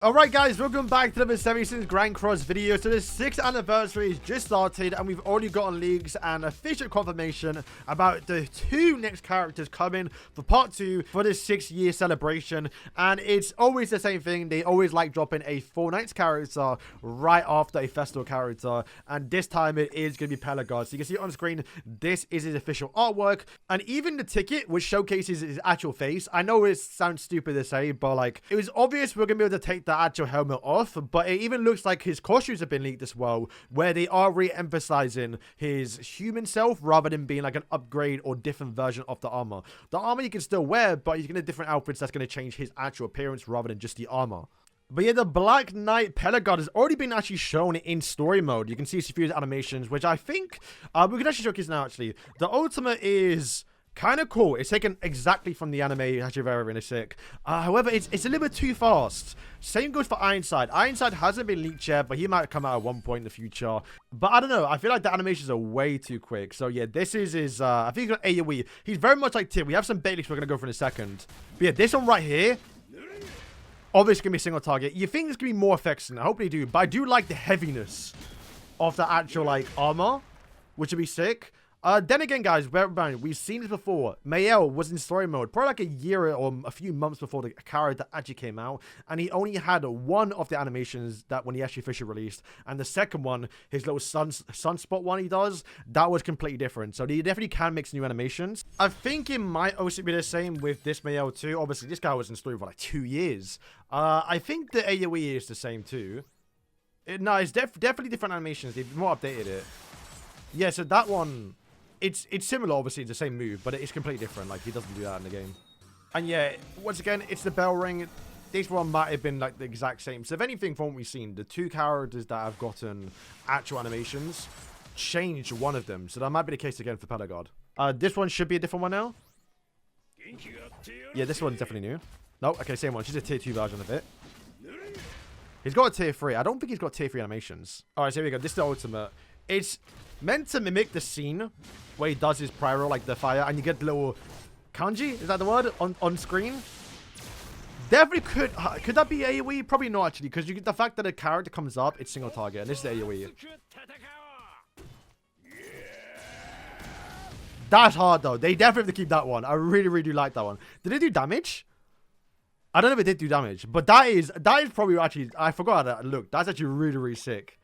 Alright guys, welcome back to the 76 Grand Cross video. So the 6th anniversary has just started and we've already gotten leaks and official confirmation about the 2 next characters coming for part 2 for this 6-year celebration. And it's always the same thing, they always like dropping a 4 Nights character right after a festival character. And this time it is going to be Pelagard. So you can see on screen, this is his official artwork. And even the ticket, which showcases his actual face. I know it sounds stupid to say, but like, it was obvious we're going to be able to take the actual helmet off, but it even looks like his costumes have been leaked as well, where they are re-emphasizing his human self rather than being like an upgrade or different version of the armor. The armor you can still wear, but he's gonna different outfits that's going to change his actual appearance rather than just the armor. But yeah, the Black Knight Pelagard has already been actually shown in story mode. You can see a few animations, which I think we can actually showcase now. Actually, the ultimate is kind of cool. It's taken exactly from the anime, actually very realistic. However, it's a little bit too fast. Same goes for Ironside. Ironside hasn't been leaked yet, but he might come out at one point in the future. But I don't know. I feel like the animations are way too quick. So yeah, this is his, I think he's got AoE. He's very much like Tyr. We have some basics we're going to go for in a second. But yeah, this one right here, obviously going to be a single target. You think there's going to be more effects than that? I hope they do. But I do like the heaviness of the actual, like, armor, which would be sick. Then again, guys, bear in mind, we've seen this before. Mael was in story mode probably like a year or a few months before the character actually came out, and he only had one of the animations that when he actually officially released, and the second one, his little sunspot one he does, that was completely different. So they definitely can mix new animations. I think it might also be the same with this Mael too. Obviously, this guy was in story for like 2 years. I think the AoE is the same too. No, it's definitely different animations. They've more updated it. Yeah, so that one, it's similar, obviously, it's the same move, but it's completely different. Like, he doesn't do that in the game. And yeah, once again, it's the bell ring. This one might have been like the exact same. So if anything, from what we've seen, the 2 characters that have gotten actual animations changed one of them. So that might be the case again for Pelagard. This one should be a different one now. Yeah, this one's definitely new. No, okay, same one. She's a tier 2 version of it. He's got a tier 3. I don't think he's got tier 3 animations. All right, so here we go. This is the ultimate. It's meant to mimic the scene where he does his pyro, like the fire, and you get the little kanji, is that the word, on screen? Definitely could that be AoE? Probably not, actually, because you get the fact that a character comes up, it's single target, and this is the AoE. That's hard, though. They definitely have to keep that one. I really, really do like that one. Did it do damage? I don't know if it did do damage, but that is probably actually, I forgot how that looked. That's actually really, really sick.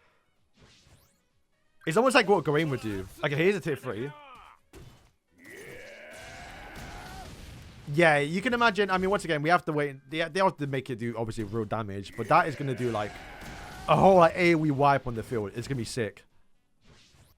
It's almost like what Gawain would do. Okay, here's a tier 3. Yeah, you can imagine. I mean, once again, we have to wait. They have to make it do, obviously, real damage. But that is going to do, like, a whole, like, AoE wipe on the field. It's going to be sick.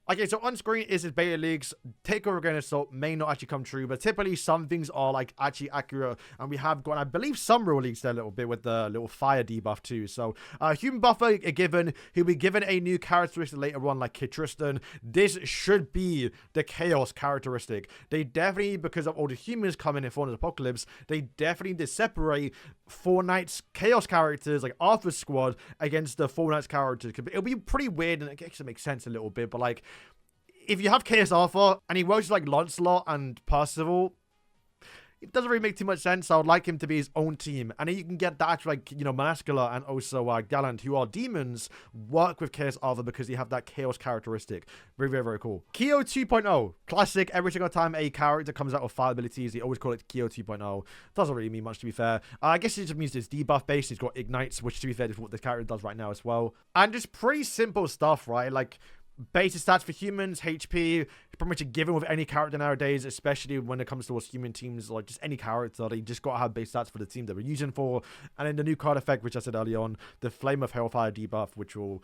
Okay, so on screen is his beta leaks. Takeover Grand Assault may not actually come true, but typically some things are like actually accurate. And we have got, I believe, some real leaks there a little bit with the little fire debuff too. So human buffer are given. He'll be given a new characteristic later on, like Kid Tristan. This should be the chaos characteristic. They definitely, because of all the humans coming in Fortnite Apocalypse, they definitely did separate Fortnite's chaos characters like Arthur's squad against the Fortnite's characters. It'll be pretty weird, and it actually makes sense a little bit, but like, if you have Chaos Arthur and he works like Lancelot and Percival, it doesn't really make too much sense. I would like him to be his own team. And then you can get that, like, you know, Manascula and also Gallant, who are demons, work with Chaos Arthur because they have that chaos characteristic. Very, very, very cool. Kyo 2.0. Classic. Every single time a character comes out with fire abilities, they always call it Kyo 2.0. Doesn't really mean much, to be fair. I guess it just means it's debuff based. He's got Ignites, which, to be fair, is what this character does right now as well. And just pretty simple stuff, right? Like, basic stats for humans, HP, pretty much a given with any character nowadays, especially when it comes towards human teams, like just any character, they just gotta have base stats for the team that we're using for. And then the new card effect, which I said earlier on, the Flame of Hellfire debuff, which will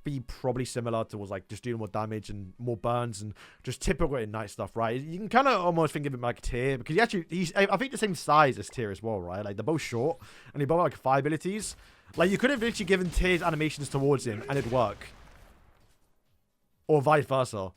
be probably similar towards like just doing more damage and more burns and just typical Ignite stuff, right? You can kind of almost think of him like Tyr, because he's I think the same size as Tyr as well, right? Like they're both short and they both have like fire abilities. Like you could have literally given Tyr's animations towards him and it'd work. Or vice versa.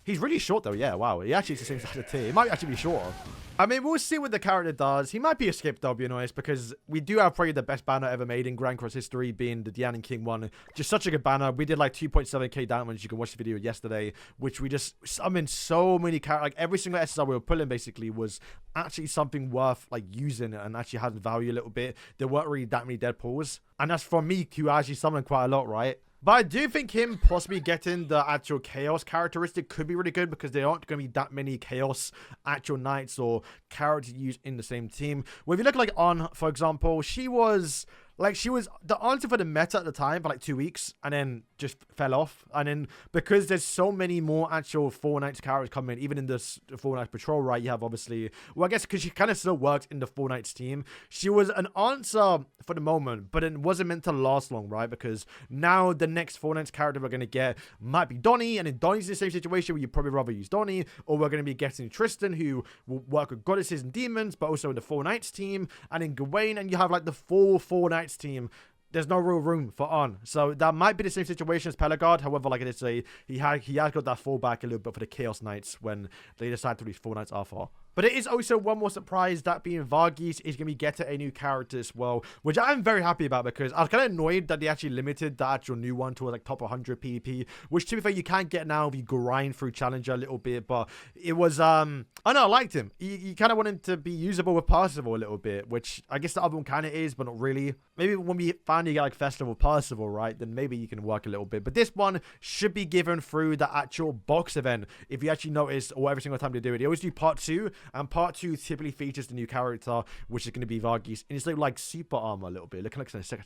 He's really short, though. Yeah, wow. He actually is the same size as T. He might actually be shorter. I mean, we'll see what the character does. He might be a skip, though, be honest, because we do have probably the best banner ever made in Grand Cross history, being the Dian and King one. Just such a good banner. We did like 2.7k damage. You can watch the video yesterday, which we just summoned so many characters. Like, every single SSR we were pulling, basically, was actually something worth, like, using and actually had value a little bit. There weren't really that many dead pulls. And that's from me, who actually summoned quite a lot, right? But I do think him possibly getting the actual Chaos characteristic could be really good, because there aren't going to be that many Chaos actual knights or characters used in the same team. Well, if you look like On, for example, she was the answer for the meta at the time for like 2 weeks, and then just fell off. And then because there's so many more actual 4 Knights characters coming, even in this 4 Knights patrol, right? You have obviously, well, I guess because she kind of still worked in the 4 Knights team, she was an answer for the moment, but it wasn't meant to last long, right? Because now the next 4 Knights character we're going to get might be Donnie, and then Donnie's in the same situation where you'd probably rather use Donnie, or we're going to be getting Tristan, who will work with goddesses and demons, but also in the 4 Knights team, and then Gawain, and you have like the full 4 Knights team. There's no real room for On. So that might be the same situation as Pelagard. However, like I did say, he has got that fallback a little bit for the Chaos Knights when they decide to release 4 Knights R4. But it is also one more surprise, that being Varghese is going to be getting a new character as well, which I'm very happy about, because I was kind of annoyed that they actually limited the actual new one to like top 100 PvP, which to be fair, you can't get now if you grind through Challenger a little bit. But it was, I know, I liked him. You kind of want him to be usable with Percival a little bit, which I guess the other one kind of is, but not really. Maybe when we finally get like Festival Percival, right, then maybe you can work a little bit. But this one should be given through the actual box event. If you actually notice, or every single time they do it, they always do part 2. And part 2 typically features the new character, which is going to be Varghese. And it's like super armor a little bit. Looking like kind of sick.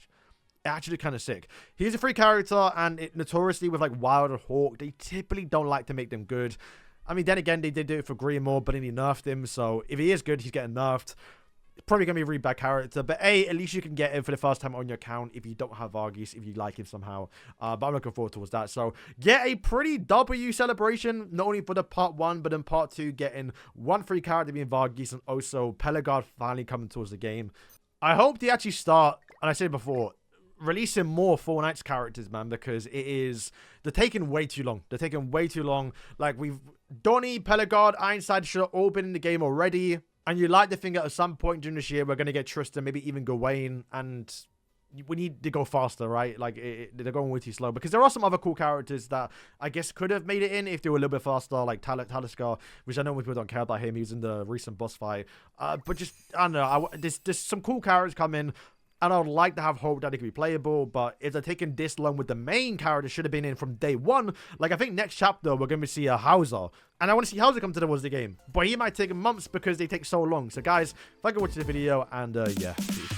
Actually kind of sick. He's a free character, and notoriously with like Wild or Hawk, they typically don't like to make them good. I mean, then again, they did do it for Greenmore, but then he nerfed him. So if he is good, he's getting nerfed. Probably going to be a really bad character, but at least you can get him for the first time on your account if you don't have Varghese, if you like him somehow. But I'm looking forward towards that. So, get a pretty W celebration, not only for the part 1, but in part 2, getting one free character being Varghese, and also Pelagard finally coming towards the game. I hope they actually start, and I said before, releasing more 4 Knights characters, man, because they're taking way too long. They're taking way too long. Like, Donnie, Pelagard, Ironside should have all been in the game already. And you like to think that at some point during this year, we're going to get Tristan, maybe even Gawain, and we need to go faster, right? Like, they're going way too slow, because there are some other cool characters that I guess could have made it in if they were a little bit faster, like Talisker, which I know people don't care about him. He was in the recent boss fight. But just, I don't know, there's some cool characters coming. And I would like to have hope that it could be playable, but if they're taking this long with the main character, should have been in from day 1. Like, I think next chapter, we're going to see a Hauser. And I want to see Hauser come towards the game. But he might take months because they take so long. So, guys, if I can watch the video, and yeah, peace.